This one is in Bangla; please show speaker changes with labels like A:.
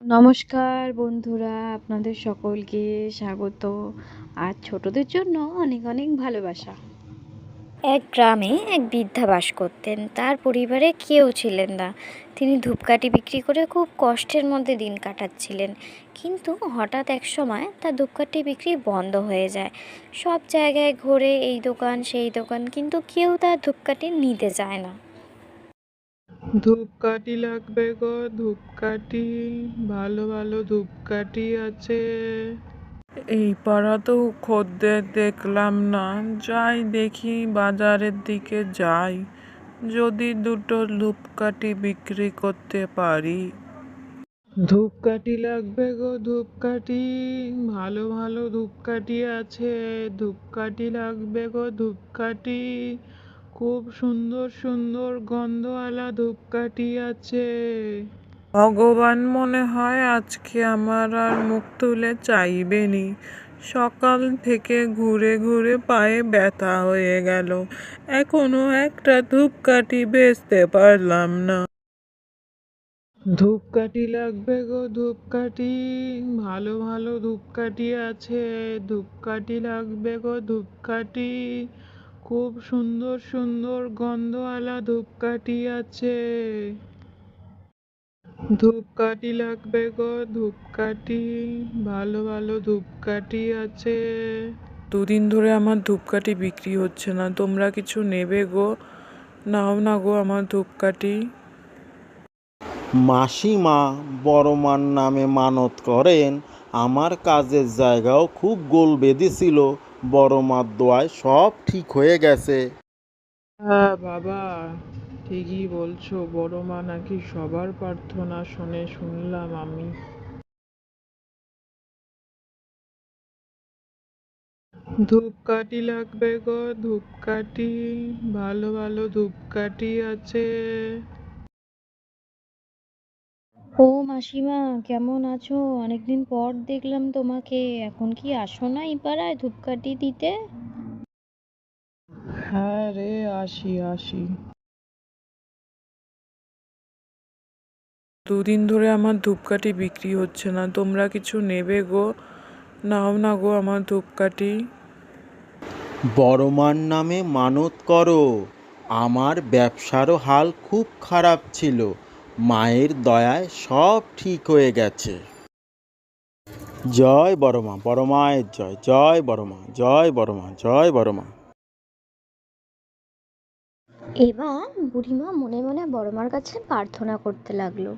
A: নমস্কার বন্ধুরা, আপনাদের সকলকে স্বাগত। আর ছোটদের জন্য অনেক অনেক ভালোবাসা।
B: এক গ্রামে এক বৃদ্ধা বাস করতেন। তার পরিবারে কেউ ছিলেন না। তিনি ধূপকাঠি বিক্রি করে খুব কষ্টের মধ্যে দিন কাটাচ্ছিলেন। কিন্তু হঠাৎ এক সময় তার ধূপকাঠি বিক্রি বন্ধ হয়ে যায়। সব জায়গায় ঘোরে, এই দোকান সেই দোকান, কিন্তু কেউ তার ধূপকাঠি নিতে চায় না।
C: ধূপকাঠি লাগবে গো, ধূপকাঠি। ভালো ভালো ধূপকাঠি আছে। এই পাড়াতেও খদ্দের দেখলাম না। যাই দেখি, বাজারের দিকে যাই, যদি দুটো ধূপকাঠি বিক্রি করতে পারি। ধূপকাঠি লাগবে গো, ধূপকাঠি। ভালো ভালো ধূপকাঠি আছে। ধূপকাঠি লাগবে গো, ধূপকাঠি। খুব সুন্দর সুন্দর গন্ধওয়ালা ধূপকাঠি আছে। ভগবান মনে হয় আজকে আমার আর মুখ তুলে চাইবেনি। সকাল থেকে ঘুরে ঘুরে পায়ে ব্যথা হয়ে গেল, এখনো একটা ধূপকাঠি বেচতে পারলাম না। ধূপকাঠি লাগবে গো, ধূপকাঠি। ভালো ভালো ধূপকাঠি আছে। ধূপকাঠি লাগবে গো, ধূপকাঠি। খুব সুন্দর সুন্দর গন্ধওয়ালা ধূপকাঠি আছে। ধূপকাঠি লাগবে গো, ধূপকাঠি। ভালো ভালো ধূপকাঠি আছে। দুদিন ধরে আমার ধূপকাঠি বিক্রি হচ্ছে না, তোমরা কিছু নেবে গো? নাও না গো আমার ধূপকাঠি।
D: মাসিমা বড়মার নামে মানত করেন। আমার কাজের জায়গাও খুব গোল বেঁধেছিল, বড়মার দোয়ায় সব ঠিক হয়ে গেছে।
C: হ্যাঁ বাবা, ঠিকই বলছো, বড় মা নাকি সবার প্রার্থনা শোনে, শুনলাম আমি। ধূপকাঠি লাগবে গো, ধূপকাঠি। ভালো ভালো ধূপকাঠি আছে।
A: ও মাসিমা, কেমন আছো? অনেকদিন পর দেখলাম তোমাকে। এখন কি আসো না এই পাড়ায় ধূপকাঠি দিতে?
C: হ্যাঁ রে, আসি আসি। দুদিন ধরে আমার ধূপকাঠি বিক্রি হচ্ছে না, তোমরা কিছু নেবে গো? নাও না গো আমার ধূপকাঠি।
D: বড়মার নামে মানত করো। আমার ব্যবসারও হাল খুব খারাপ ছিল, মায়ের দয়ায় সব ঠিক হয়ে গেছে। জয় বড়মা, বড়মায়ের জয়। জয় বড়মা, জয় বড়মা, জয় বড়মা।
B: এবার বুড়িমা মনে মনে বড়মার কাছে প্রার্থনা করতে লাগলো।